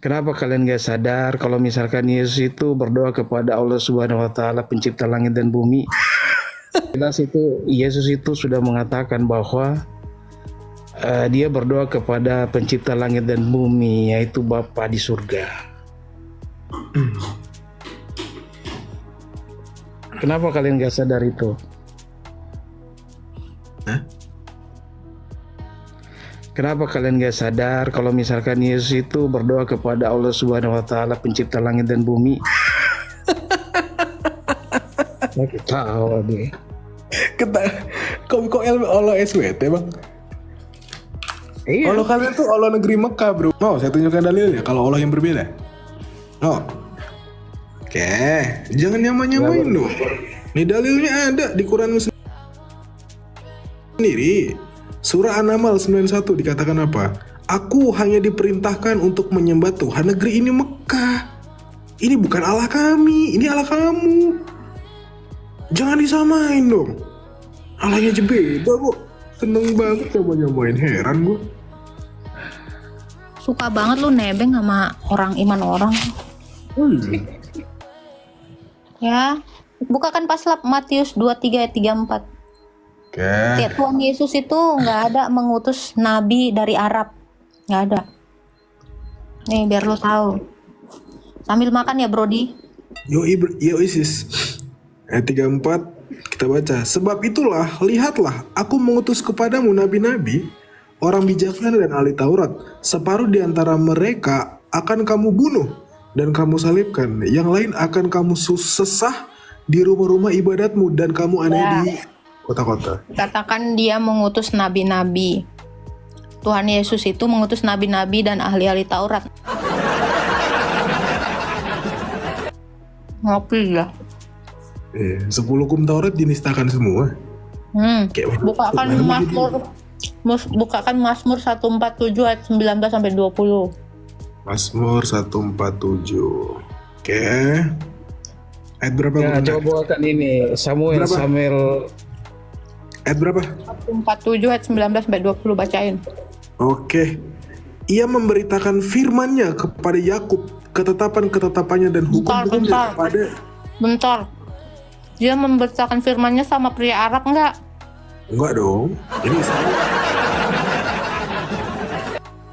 Kenapa kalian gak sadar kalau misalkan Yesus itu berdoa kepada Allah Subhanahu wa taala pencipta langit dan bumi? Jelas itu Yesus itu sudah mengatakan bahwa dia berdoa kepada pencipta langit dan bumi, yaitu Bapa di surga. Kenapa kalian gak sadar itu? Kenapa kalian gak sadar kalau misalkan Yesus itu berdoa kepada Allah Subhanahu wa taala pencipta langit dan bumi? Aku tahu deh. Kok Allah SWT bang? Iya. Allah kalian tuh Allah negeri Mekah bro. Mau saya tunjukkan dalilnya kalau Allah yang berbeda. No. Oke, jangan nyamain dong. Nih dalilnya ada di Quran sendiri. Surah An-Naml 91 dikatakan apa? Aku hanya diperintahkan untuk menyembah Tuhan negeri ini Mekah. Ini bukan Allah kami, ini Allah kamu. Jangan disamain dong. Allahnya aja beda kok. Seneng banget coba nyamain, heran gue. Suka banget lu nebeng sama orang iman orang. Ya, bukakan paslap Matius 23 ayat 34. Oke. Ya, Tuhan Yesus itu nggak ada mengutus nabi dari Arab, nggak ada. Nih biar lo tahu. Sambil makan ya Brody. Yo Isis. Ayat 34 kita baca. Sebab itulah, lihatlah, aku mengutus kepadamu nabi-nabi, orang bijaksana dan ahli Taurat. Separuh di antara mereka akan kamu bunuh dan kamu salibkan. Yang lain akan kamu sesah di rumah-rumah ibadatmu dan kamu aneh di kota-kota. Katakan dia mengutus nabi-nabi. Tuhan Yesus itu mengutus nabi-nabi dan ahli-ahli Taurat. Ngopi ya. 10 hukum Taurat dinistakan semua. Bukakan Mazmur 147 ayat 19 sampai 20. Mazmur 147. Oke. Ayat berapa? Ya, coba bawakan ini Samuel. Ayat berapa? 147 ayat 19 sampai 20 bacain. Oke. Ia memberitakan firman-Nya kepada Yakub, ketetapan-ketetapannya dan hukum-hukumnya kepada. Bentar. Dia memberitakan firman-Nya sama pria Arab enggak? Enggak dong. Ini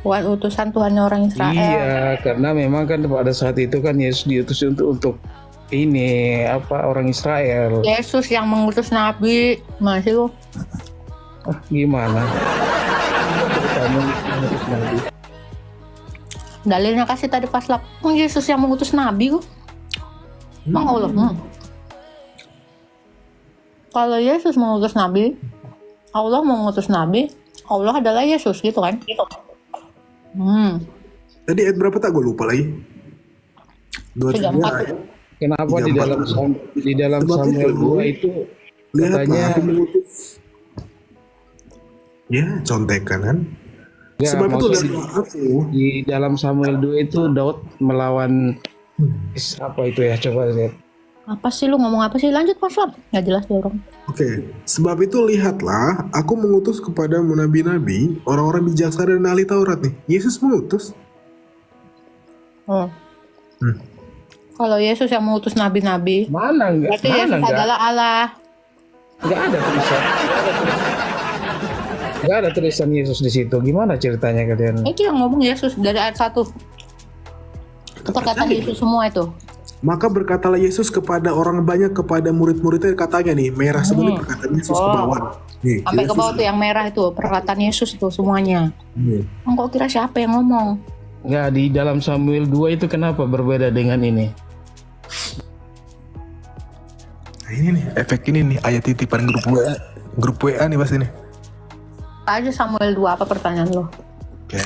Bukan utusan Tuhannya orang Israel. Iya, karena memang kan pada saat itu kan Yesus diutus untuk ini orang Israel. Yesus yang mengutus nabi. Masih lu? Gimana? Kamu mengutus nabi. Dalilnya kasih tadi paslap. Yesus yang mengutus nabi kok. Emang Allah. Kalau Yesus mengutus nabi, Allah mengutus nabi, Allah adalah Yesus gitu kan? Tadi ayat berapa tak gue lupa lagi. 23. Kenapa di dalam Samuel 2 itu katanya aku mengutus. Ya, contekan kan. Ya, Sebab itu di dalam Samuel 2 itu Daud melawan apa itu ya, coba lihat. Apa sih lu ngomong apa sih? Lanjut paslap. Nggak jelas dia orang. Oke, sebab itu lihatlah, aku mengutus kepadamu nabi-nabi, orang-orang bijaksana dan ahli Taurat nih. Yesus mengutus. Kalau Yesus yang mengutus nabi-nabi, Mana enggak? berarti Yesus adalah Allah. Enggak ada tulisan. Enggak ada tulisan Yesus di situ. Gimana ceritanya kalian? Itu yang ngomong Yesus dari ayat 1. Itu perkataan Yesus semua itu. Maka berkatalah Yesus kepada orang banyak, kepada murid-muridnya, katanya nih, merah sebenarnya perkataan Yesus ke bawah. Nih, Sampai ke Yesus. bawah tuh yang merah itu, perkataan Yesus itu semuanya. Kok kira siapa yang ngomong? Enggak, di dalam Samuel 2 itu kenapa berbeda dengan ini? Nah ini nih, efek ini nih, ayat titipan grup WA nih pas ini. Aja Samuel 2, apa pertanyaan lo? Oke.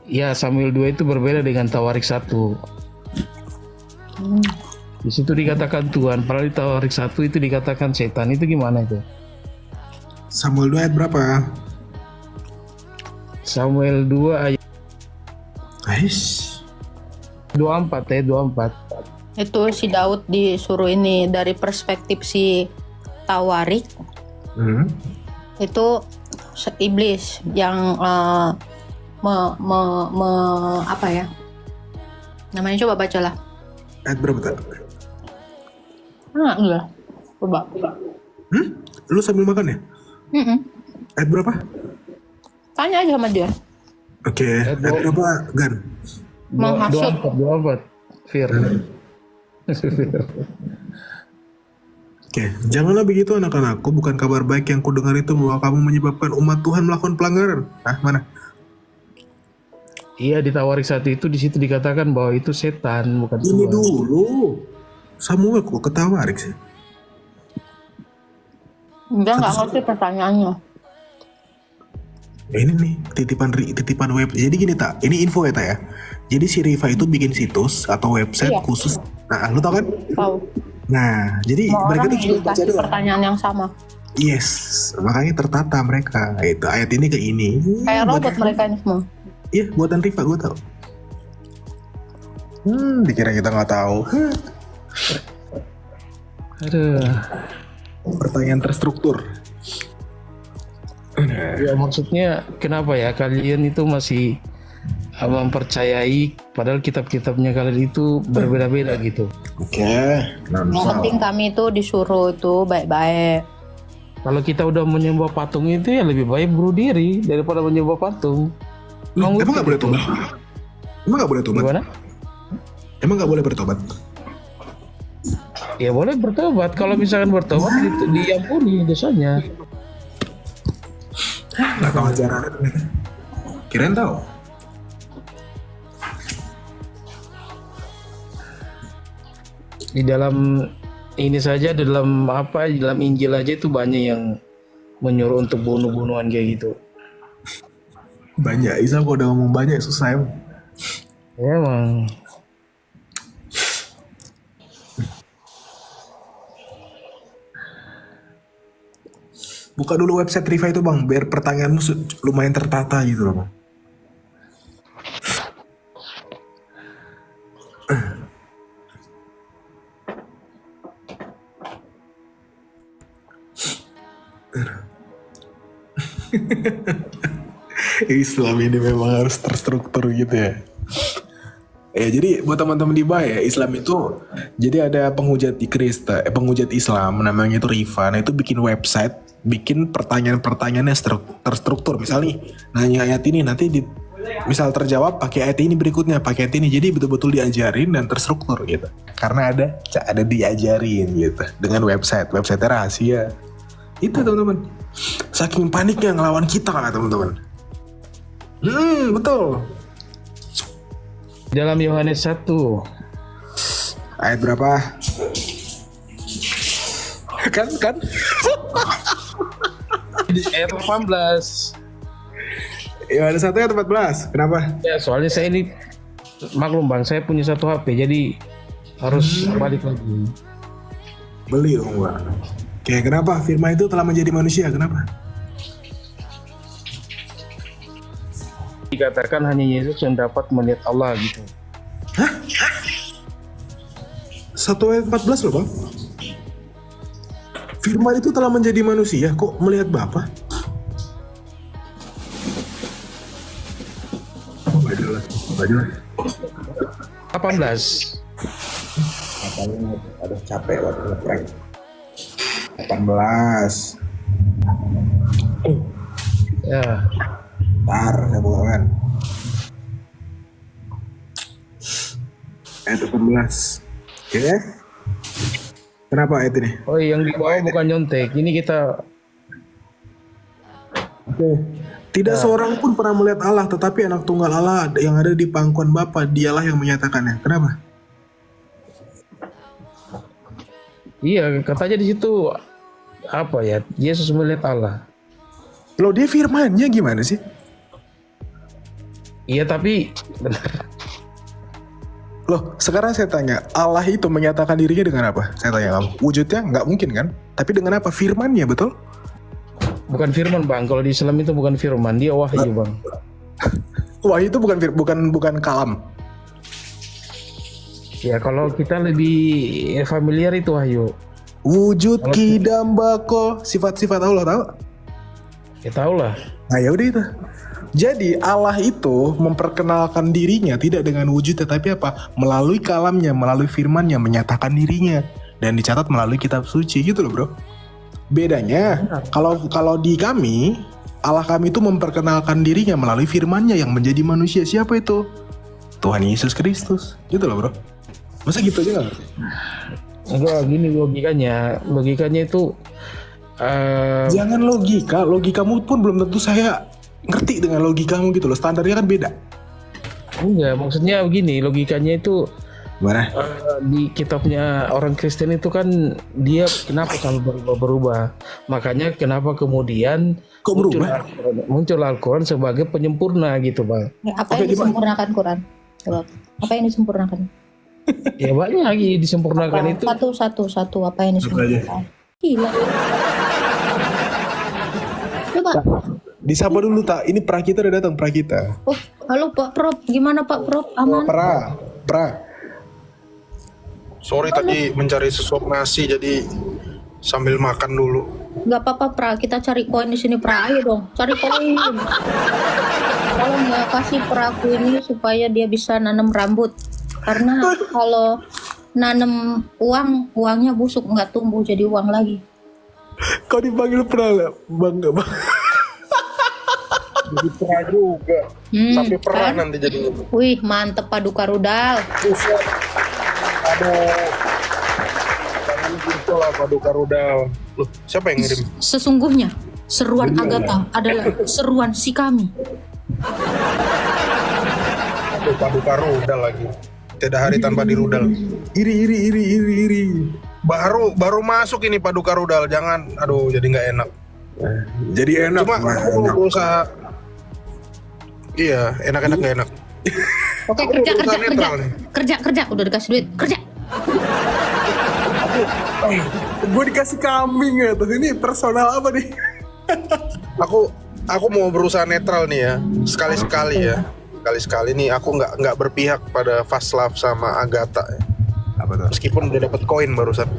Ya, Samuel 2 itu berbeda dengan Tawarik 1. Di situ dikatakan Tuhan, padahal di Tawarik 1 itu dikatakan setan. Itu gimana itu? Samuel 2 ayat berapa? Samuel 2 ayat Aish. 24 ya, 24. Itu si Daud disuruh ini dari perspektif si Tawarik. Itu iblis yang apa ya? Namanya coba bacalah. Ayat berapa tak? Iya. Coba. Lu sambil makan ya? Mm-mm. Ayat berapa? Tanya aja sama dia. Oke, ayat berapa Gan? Menghasut. 24 Fir. Oke, janganlah begitu anak-anakku, bukan kabar baik yang kudengar itu bahwa kamu menyebabkan umat Tuhan melakukan pelanggaran. Hah, mana? Iya, di Tawarik 1 itu di situ dikatakan bahwa itu setan, bukan Ini Tuhan. dulu. Samuel kok ketawa Rik sih? Dia nggak ngerti pertanyaannya. Ini nih titipan web. Jadi gini tak, ini info ya tak ya. Jadi si Riva itu bikin situs atau website Iya. khusus. Nah, lu tau kan? Tahu. Nah, jadi Semua mereka orang tuh cuma baca dikasih doang. pertanyaan yang sama. Yes, makanya tertata mereka. Itu ayat ini ke ini. Kayak Buat- robot mereka ini semua. Iya, buatan Riva gue tau. Dikira kita nggak tahu. Aduh. Pertanyaan terstruktur. Ya maksudnya kenapa ya kalian itu masih mempercayai padahal kitab-kitabnya kalian itu berbeda-beda gitu. Oke. Yang penting kami itu disuruh itu baik-baik. Kalau kita udah menyembah patung itu ya lebih baik bunuh diri daripada menyembah patung. Emang nggak boleh tobat? Emang nggak boleh tobat? Gimana? Emang nggak boleh bertobat? Ya boleh bertobat. Kalau misalkan bertobat diampuni dosanya. Nggak tahu ajarannya ternyata. Kirain tahu. Di dalam ini saja dalam dalam Injil aja itu banyak yang menyuruh untuk bunuh-bunuhan kayak gitu. Banyak. Isa kok udah ngomong banyak susah emang. Ya emang. Buka dulu website Riva itu bang, biar pertanyaanmu lumayan tertata gitu loh bang. Islam ini memang harus terstruktur gitu ya. Ya jadi buat teman-teman di bawah ya, Islam itu jadi ada penghujat di Kristen, penghujat Islam namanya itu Riva. Nah itu bikin website, bikin pertanyaan-pertanyaannya terstruktur. Misal nih nanya ayat ini nanti misal terjawab pakai ayat ini berikutnya, pakai ayat ini. Jadi betul-betul diajarin dan terstruktur gitu. Karena ada diajarin gitu dengan website rahasia. Itu teman-teman. Saking paniknya ngelawan kita kan teman-teman. Betul. Dalam Yohanes 1 Ayat berapa? kan? di ayat 18. Ya ada 1 ayat 14. Kenapa? Ya soalnya saya ini maklum bang, saya punya satu HP jadi harus balik lagi. Beli dong gua. Oke, kenapa? Firman itu telah menjadi manusia. Kenapa? Dikatakan hanya Yesus yang dapat melihat Allah gitu. 1 ayat 14 loh bang. Firman itu telah menjadi manusia. Kok melihat Bapa? Gak jelas. 18. Katanya ada capek waktu ngeprank. 18. Ya. Ntar saya buka kan. Ayat 18. Oke. Kenapa ayat ini? Oh yang di bawah bukan nyontek. Ini kita Oke. Tidak seorang pun pernah melihat Allah, tetapi anak tunggal Allah yang ada di pangkuan Bapa, dialah yang menyatakannya. Kenapa? iya katanya di situ apa ya? Yesus melihat Allah. Loh dia firmannya gimana sih? Iya tapi benar. Loh sekarang saya tanya, Allah itu menyatakan dirinya dengan apa? Saya tanya kamu. Wujudnya nggak mungkin kan? Tapi dengan apa? Firmannya betul? Bukan firman bang. Kalau di Islam itu bukan firman, dia wahyu bang. Wahyu itu bukan kalam. Ya kalau kita lebih familiar itu wahyu. Wujud kidam bako, sifat-sifat Allah tahu? Ya tau lah. Nah ya udah itu. Jadi Allah itu memperkenalkan dirinya tidak dengan wujud tetapi apa? Melalui kalamnya, melalui firmannya menyatakan dirinya dan dicatat melalui kitab suci gitu loh bro. Bedanya kalau di kami Allah kami itu memperkenalkan dirinya melalui firmannya yang menjadi manusia. Siapa itu? Tuhan Yesus Kristus. Gitu loh bro. Masa gitu aja gak ngerti? Enggak, gini logikanya itu Jangan logikamu pun belum tentu saya ngerti dengan logikamu gitu loh, standarnya kan beda. enggak, maksudnya begini, logikanya itu Gimana? di kitabnya orang Kristen itu kan dia kenapa selalu berubah. Makanya kenapa kemudian Kok berubah? muncul Al-Quran sebagai penyempurna gitu bang. Ya, apa yang disempurnakan Quran? Coba. Apa yang disempurnakan? Ya banyak lagi disempurnakan itu. Satu apa yang disempurnakan? Gila. Coba. Disapa dulu tak, ini Prakita udah datang Prakita. Oh, halo Pak Prof, gimana Pak Prof? Aman? Pra. Sorry tadi mencari sesuap nasi jadi sambil makan dulu. Gak apa-apa Pra, kita cari koin di sini Pra, ayo dong, cari koin. Tolong ya kasih Praku ini supaya dia bisa nanam rambut. Karena kalau nanam uangnya busuk nggak tumbuh jadi uang lagi. Kau dipanggil Pra lah, bangga bang. Jadi pernah juga. Sampai pernah Kan? nanti jadi. Wih mantep paduka rudal. Buset. Aduh. Jangan gitu lah paduka rudal. Loh, siapa yang ngirim? Sesungguhnya seruan Agatha adalah seruan si kami. Aduh, paduka rudal lagi. Tidak hari tanpa dirudal. Iri. Baru masuk ini paduka rudal. Jangan. Aduh, jadi nggak enak. Jadi enak. Cuma aku mau berusaha. Iya, enak-enak nggak enak. Oke, Aku kerja berusaha netral nih. kerja udah dikasih duit kerja. Gue dikasih kambing ya, terus ini personal apa nih? Aku mau berusaha netral nih ya, sekali-sekali ya. Sekali-sekali nih aku nggak berpihak pada Vaslav sama Agatha ya. Apa tuh? Meskipun udah dapat koin barusan.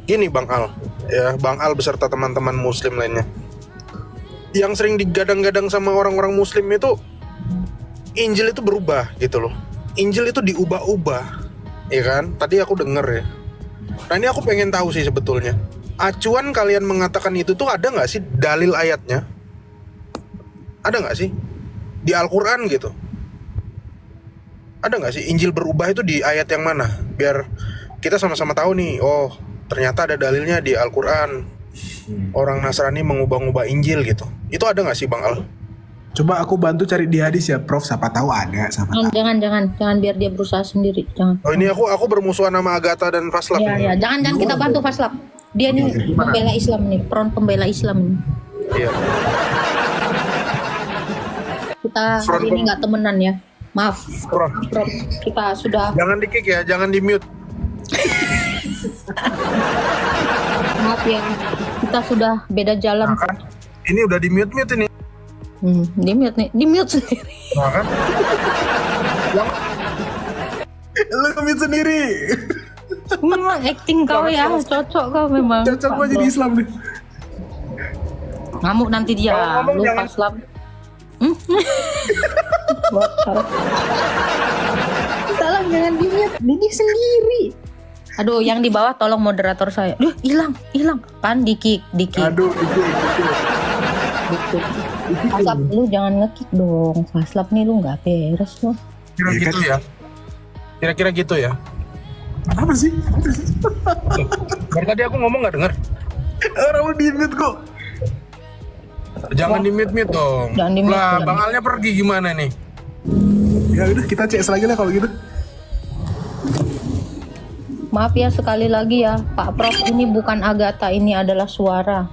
Gini Bang Al, ya Bang Al beserta teman-teman Muslim lainnya. Yang sering digadang-gadang sama orang-orang Muslim itu Injil itu berubah gitu loh. Injil itu diubah-ubah, ya kan? Tadi aku denger ya. Nah ini aku pengen tahu sih sebetulnya. Acuan kalian mengatakan itu tuh ada nggak sih dalil ayatnya? Ada nggak sih di Al-Quran gitu? Ada nggak sih Injil berubah itu di ayat yang mana? Biar kita sama-sama tahu nih. Oh ternyata ada dalilnya di Al-Quran. Orang Nasrani mengubah-ubah Injil gitu. Itu ada nggak sih Bang Al? Coba aku bantu cari di hadis ya, Prof. Siapa tahu ada, siapa tahu. Jangan biar dia berusaha sendiri. Jangan. Oh ini aku bermusuhan sama Agatha dan Vaslav. Ya, jangan kita bantu Vaslav. Dia nih pembela Islam nih, front pembela Islam nih. Iya. Kita hari ini nggak temenan ya. Maaf, Prof. Prof. Kita sudah Jangan di-kick ya, jangan di-mute. maaf ya. Kita sudah beda jalan. Kan? Ini udah di-mute ini. Di mute sendiri. Nah, kan? Lu nge-mute sendiri. Memang acting kau ya, cocok kau memang. Cocok gue jadi Islam nih. Ngamuk nanti dia, Ngomong lu jangan. Vaslav. Salah, jangan di mute, ini sendiri. Aduh, yang di bawah tolong moderator saya. Hilang. Kan di-kick. Aduh, itu. Vaslav, lu jangan nge-kick dong. Vaslav nih lu nggak beres lu. Kira-kira gitu ya. Apa sih? Dari tadi aku ngomong nggak denger. Orang lu di-mute kok. Jangan di-mute dong. Jangan di-mute, Lah, jangan. Bang Alnya pergi gimana nih? Ya udah, kita CS lagi lah kalau gitu. Maaf ya sekali lagi ya, Pak Prof, ini bukan Agatha, ini adalah suara.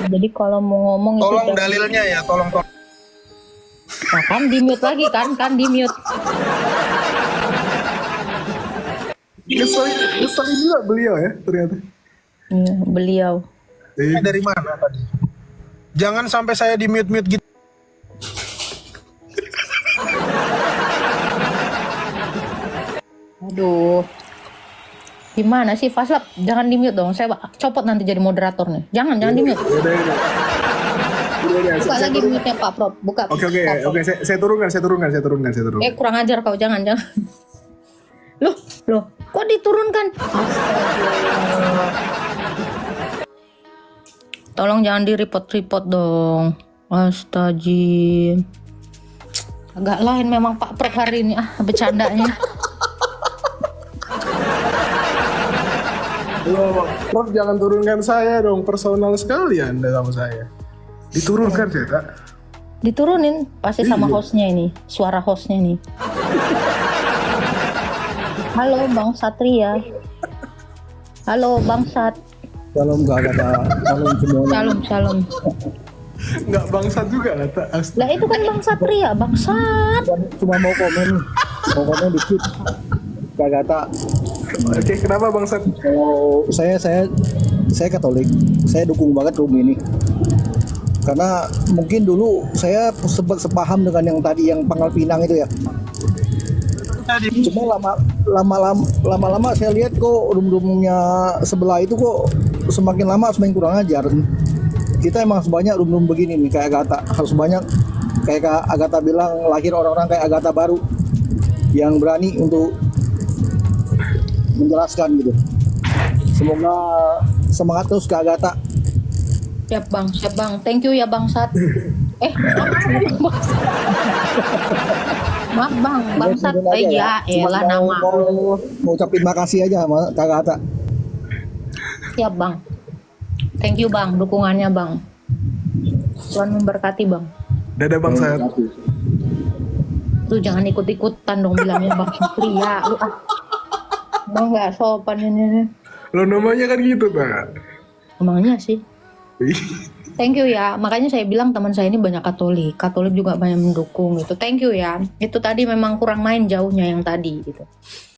Jadi kalau mau ngomong itu Tolong dalilnya ya, tolong. Nah, kan di mute lagi kan di mute. Ngeselin juga beliau ya ternyata. Iya, beliau. Dari mana tadi? Jangan sampai saya di mute gitu. Aduh. Gimana sih Vaslav? Jangan di mute dong. Saya copot nanti jadi moderator nih. Jangan di mute. Udah, Buka lagi mute-nya Pak Prof. Buka. Oke, Pak Prof. saya turunkan. Kurang ajar kau, jangan. Loh, kok diturunkan? Astagfirullah. Tolong jangan di-report dong. Astagfirullah. Agak lain memang Pak Prof hari ini, bercandanya. Loh, Prof jangan turunkan saya dong, personal sekali Anda sama saya. Diturunkan saya, tak? Diturunin pasti sama hostnya ini, suara hostnya nih. Halo Bang Satria. Halo Bang Sat. Salam Kak Agata, salam semuanya. Shalom. Nggak bangsat juga lah, tak? Lah itu kan Bang Satria, Bang Sat. Cuma mau komen dikit. Kak Agata, Oke, kenapa bangsat? kalau saya Katolik, saya dukung banget room ini. Karena mungkin dulu saya sempat sepaham dengan yang tadi yang Pangkal Pinang itu ya. Cuma lama-lama saya lihat kok room-roomnya sebelah itu kok semakin lama semakin kurang ajar. Kita emang sebanyak room-room begini nih kayak Agatha, harus banyak kayak Kak Agatha bilang, lahir orang-orang kayak Agatha baru yang berani untuk menjelaskan gitu. Semoga semangat terus Kak Agatha. Siap Bang. Thank you ya Bang Sat. Maaf Bang Sat. Ya elah nama lu. Mau ucapin makasih aja sama Kak Agatha. Siap Bang. Thank you Bang, dukungannya Bang. Tuhan memberkati Bang. Dadah bangsat. Lu jangan ikut-ikutan dong bilangnya Bang Satria. Lu Emang nggak sopan ini. Lo namanya kan gitu, tak? Emangnya sih. Thank you ya. Makanya saya bilang teman saya ini banyak Katolik. Katolik juga banyak mendukung gitu. Thank you ya. Itu tadi memang kurang main jauhnya yang tadi gitu.